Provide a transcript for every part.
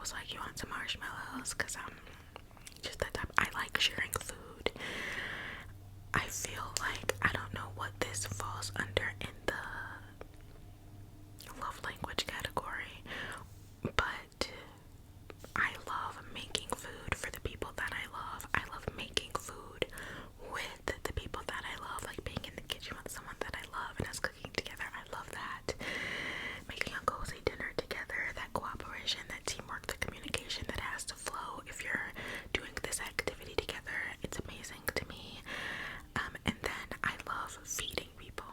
was like, you want some marshmallows? Because I'm just that type. I like sharing food. I feel like, I don't know what this falls under in the love language category, but I love making food for the people that I love. I love making food with the people that I love, like being in the kitchen with someone that I love and us cooking together. I love that. Making a cozy dinner together, that cooperation, that teamwork, the communication that has to flow if you're doing this activity together. It's amazing to me. And then I love feeding people.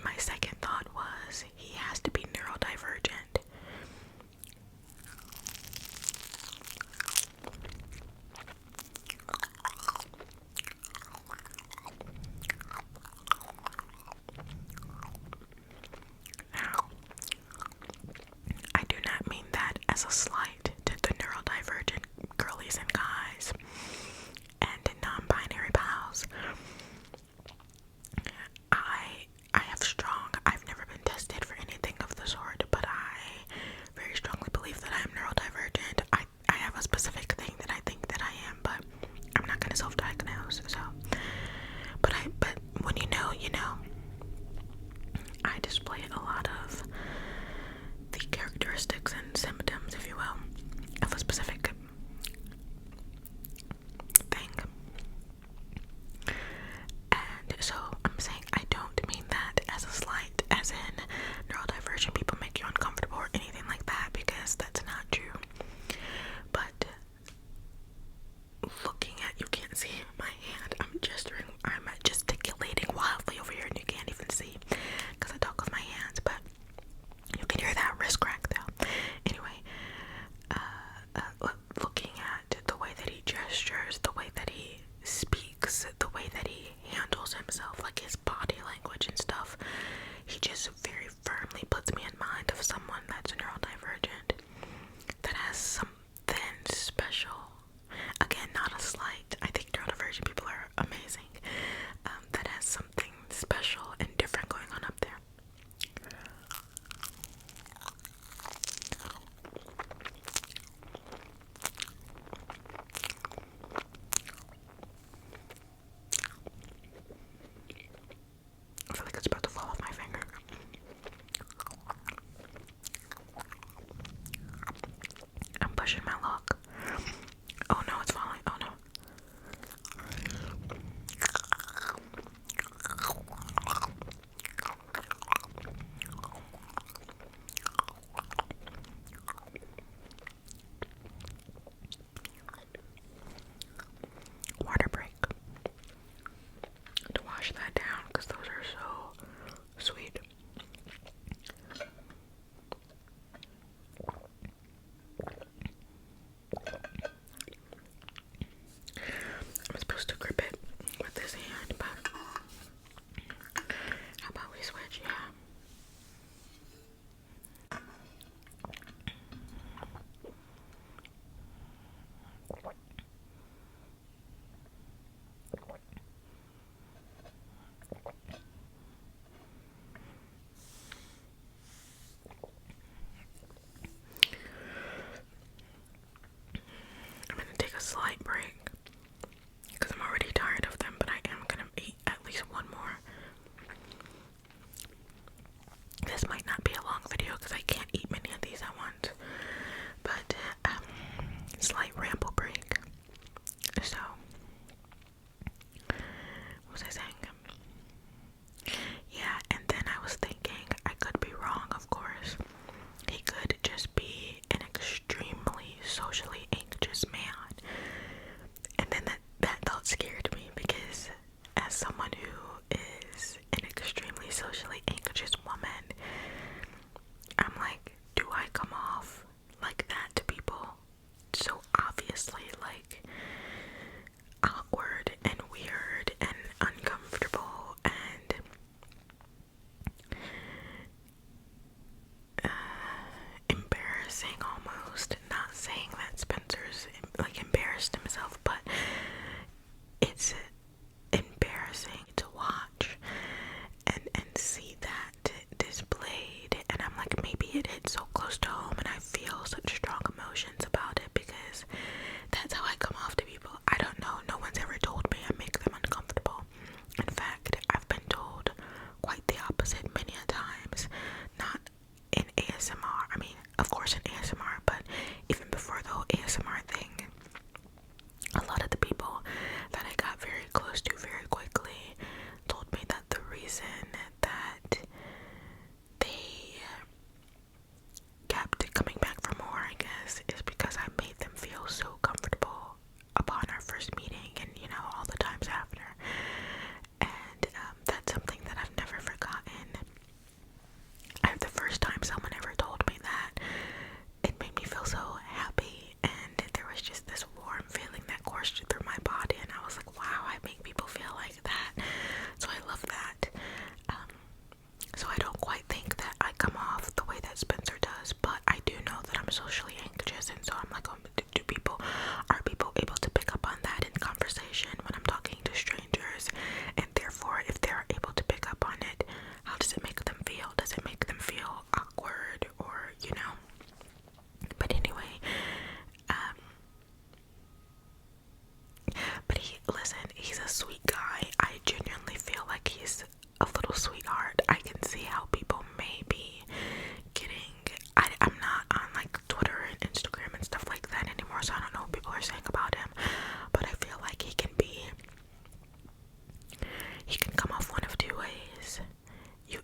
my second thought was he has to be neurodivergent. Now, I do not mean that as a slight to the neurodivergent girlies and guys and non-binary pals. I've never been tested for anything of the sort, but I very strongly believe that I am neurodivergent. I have a specific thing that I think that I am, but I'm not gonna self-diagnose, so. But when you know, you know. I display a lot of the characteristics and symptoms, if you will, of a specific thing. And so I'm saying I don't mean that as a slight, as in neurodivergent people make you uncomfortable or anything like that, because that's not true. But looking at, you can't see my hand, I'm gesticulating wildly over here and you can't even see because I talk with my hands, but you can hear that wrist crack though.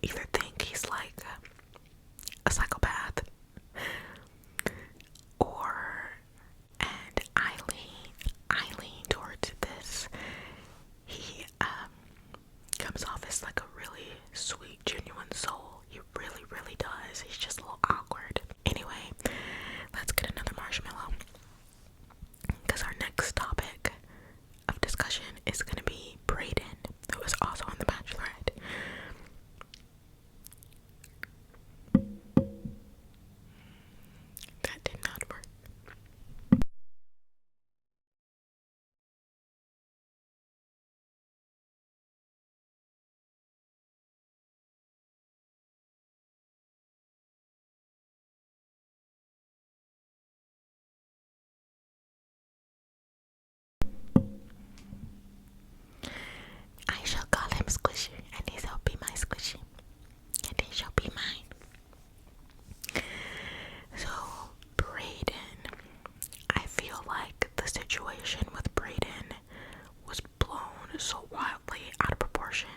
either think he's like a psychopath, or, and I lean towards this. He comes off as like a really sweet, genuine soul. He really, really does. He's just a little awkward. Anyway, let's get another marshmallow, because our next topic of discussion is going to be Brayden, who is also on The Bachelorette. That did not work. I shall call him Squishy, and he shall be my Squishy, and he shall be mine. So, Brayden, I feel like the situation with Brayden was blown so wildly out of proportion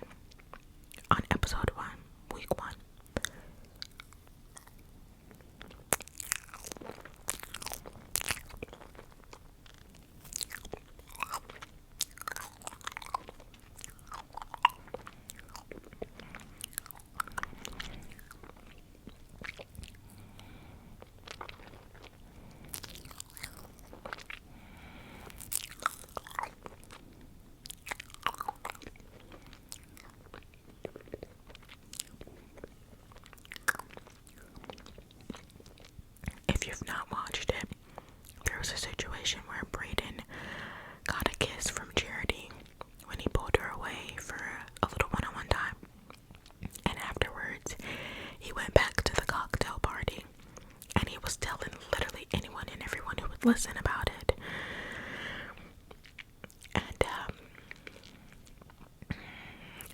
on episode 1, week 1. If you've not watched it, there was a situation where Brayden got a kiss from Charity when he pulled her away for a little one-on-one time. And afterwards, he went back to the cocktail party, and he was telling literally anyone and everyone who would listen about it. And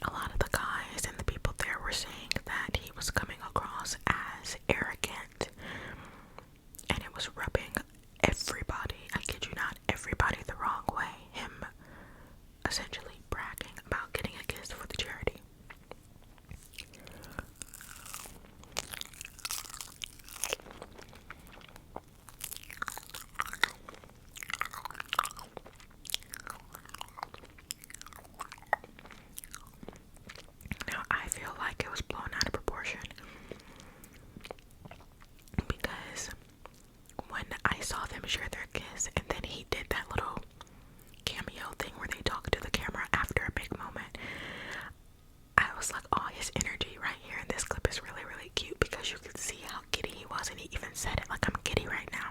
a lot of the guys and the people there were saying that he was coming across as arrogant, and it was rubbing everybody, I kid you not, everybody the wrong way. Him essentially bragging about getting a kiss for the charity. Now, I feel like it was blown out of proportion, because when I saw them share their kiss, and then he did that little cameo thing where they talk to the camera after a big moment, I was like, oh, his energy right here in this clip is really, really cute, because you could see how giddy he was, and he even said it, like, I'm giddy right now.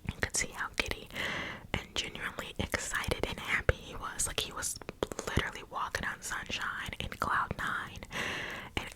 You could see how giddy and genuinely excited and happy he was. Like, he was literally walking on sunshine in cloud 9, and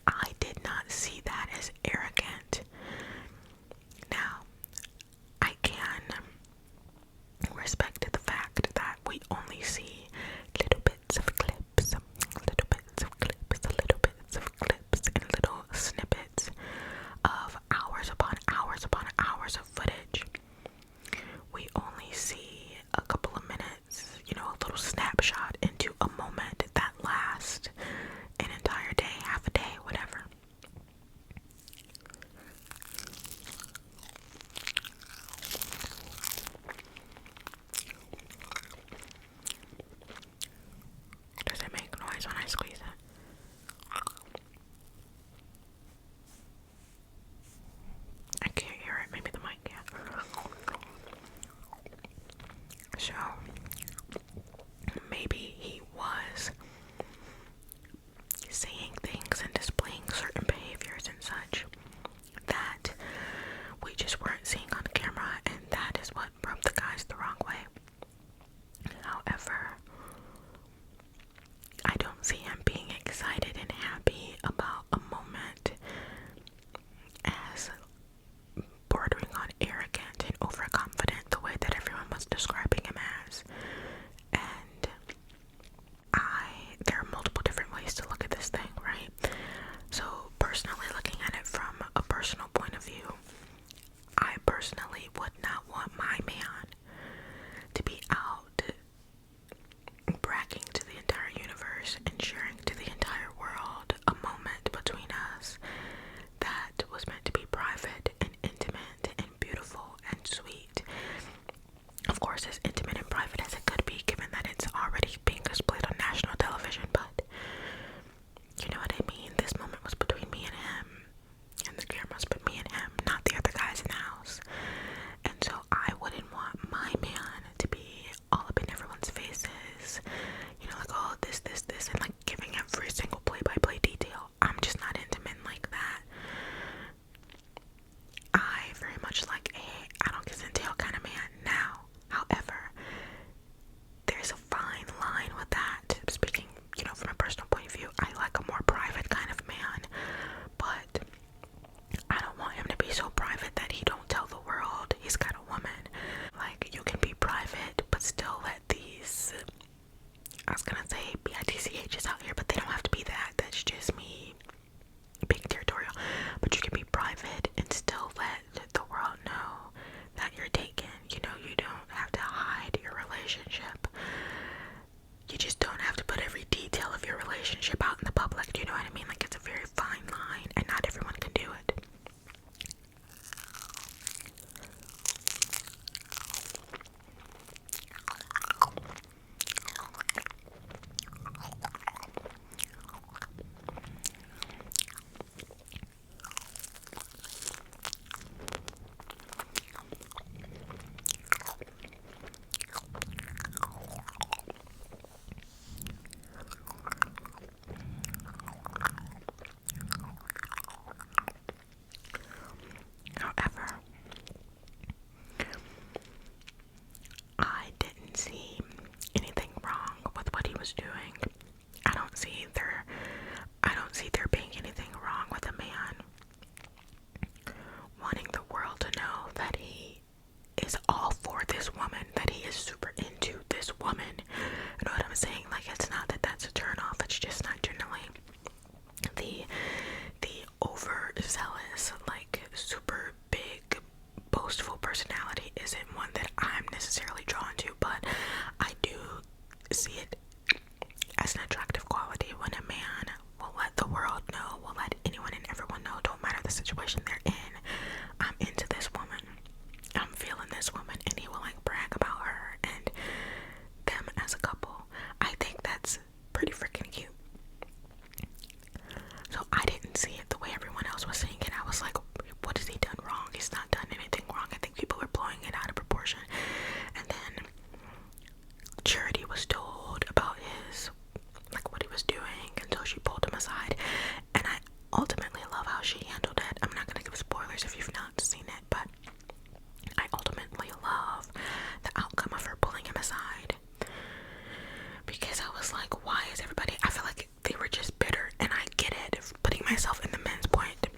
myself in the men's point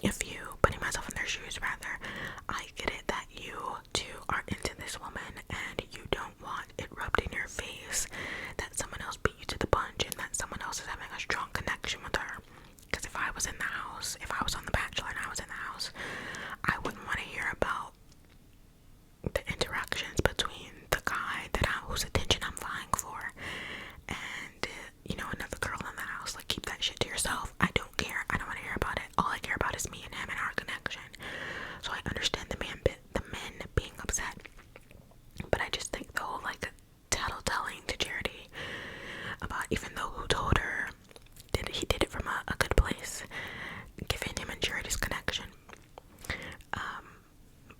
of view, putting myself in their shoes rather. I get it that you two are into this woman and you don't want it rubbed in your face that someone else beat you to the punch and that someone else is having a strong connection with her. Because if I was in the house, if I was on The Bachelor and I was in the house, I wouldn't want to hear about the interactions between the guy whose attention I'm vying for and another girl in the house. Like, keep that shit to yourself. I don't care. I don't want to hear about it. All I care about is me and him and our connection. So I understand the men being upset, but I just think the whole like tattletelling to Charity about, even though who told her he did it from a good place, giving him and Charity's connection.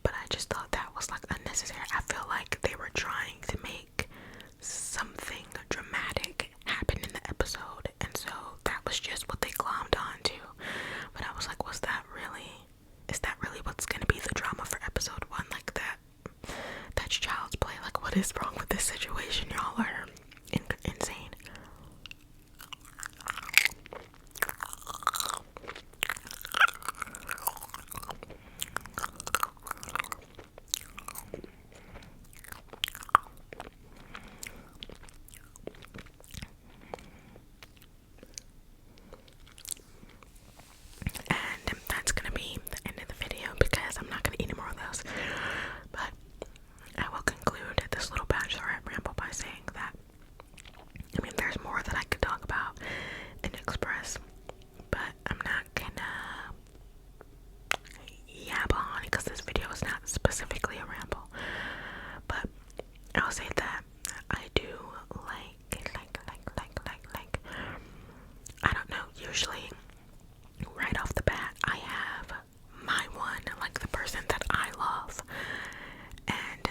But I just thought that was like unnecessary. I feel like they were trying to make something dramatic happen in the episode, and so that was just what they glommed onto. But I was like, is that really what's gonna be the drama for episode 1? Like that's child's play. Like, what is wrong with this situation? Y'all are insane. And that's gonna be the end of the video because I'm not gonna eat any more of those. But I will conclude this little Bachelorette ramble by saying that, I mean, there's more that I could talk about and express, but I'm not gonna yab on because this video is not specifically a ramble. But I'll say that I do like, I don't know, usually right off the bat, I have my one, like the person that I love, and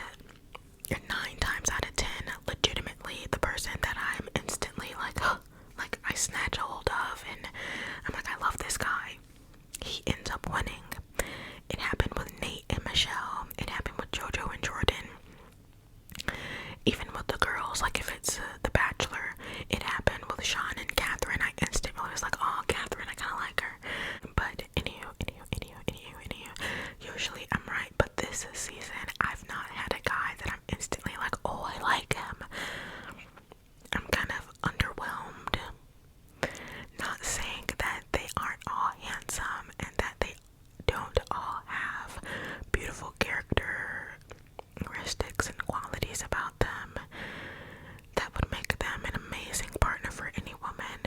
9 times out of 10, legitimately the person that I'm instantly like, like I snatch hold of, and I'm like, I love this guy. He ends up winning. It happened with Nate and Michelle. It happened with JoJo and Jordan. Even with the girls, like if it's The Bachelor, it happened with Sean and Catherine. I instantly was like, oh, Catherine, I kind of like her. But anywho, usually I'm right. But this season, I've not had a guy that I'm instantly like, oh, I like him. I'm kind of underwhelmed. Not saying that they aren't all handsome and that they don't all have beautiful characteristics and qualities about them that would make them an amazing partner for any woman.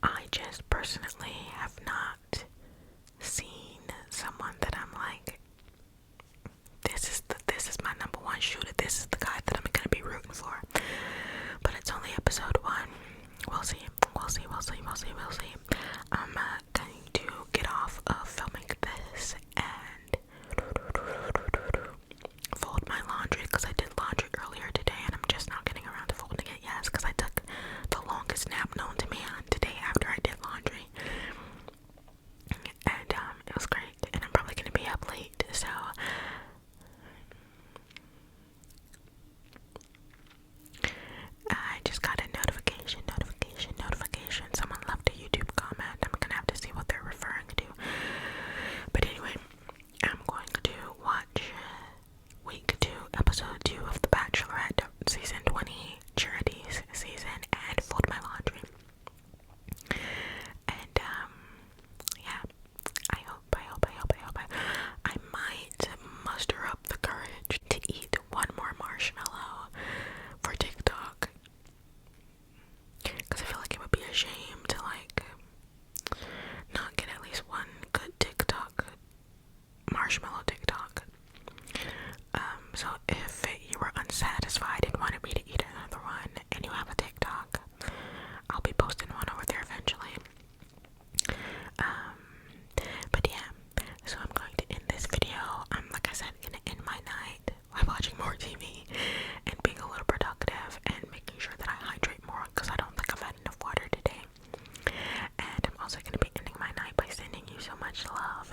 I just personally have not seen someone that I'm like, this is my number one shooter. This is the guy that I'm gonna be rooting for. But it's only episode 1. We'll see. I'm going to get off of filming this and fold my laundry because I did laundry earlier today and I'm just not getting around to folding it yet because I took the longest nap known to man today after I did laundry. And it was great, and I'm probably gonna be up late, so I just got a notification. Someone left a YouTube comment. I'm gonna have to see what they're referring to. But anyway, I'm going to watch week 2, episode 2 of The Bachelorette, season 20, Charity's season, and fold my laundry. And yeah, I hope I might muster up the courage to eat one more marshmallow for TikTok, because I feel like it would be a shame to like not get at least one good marshmallow TikTok. So if you were unsatisfied and wanted me to eat another one and you have a TikTok, I'll be posting one over there eventually. But yeah, so I'm going to end this video. Like I said, gonna end my night by watching more TV and being a little productive and making sure that I hydrate more because I don't think I've had enough water today. And I'm also gonna be ending my night by sending you so much love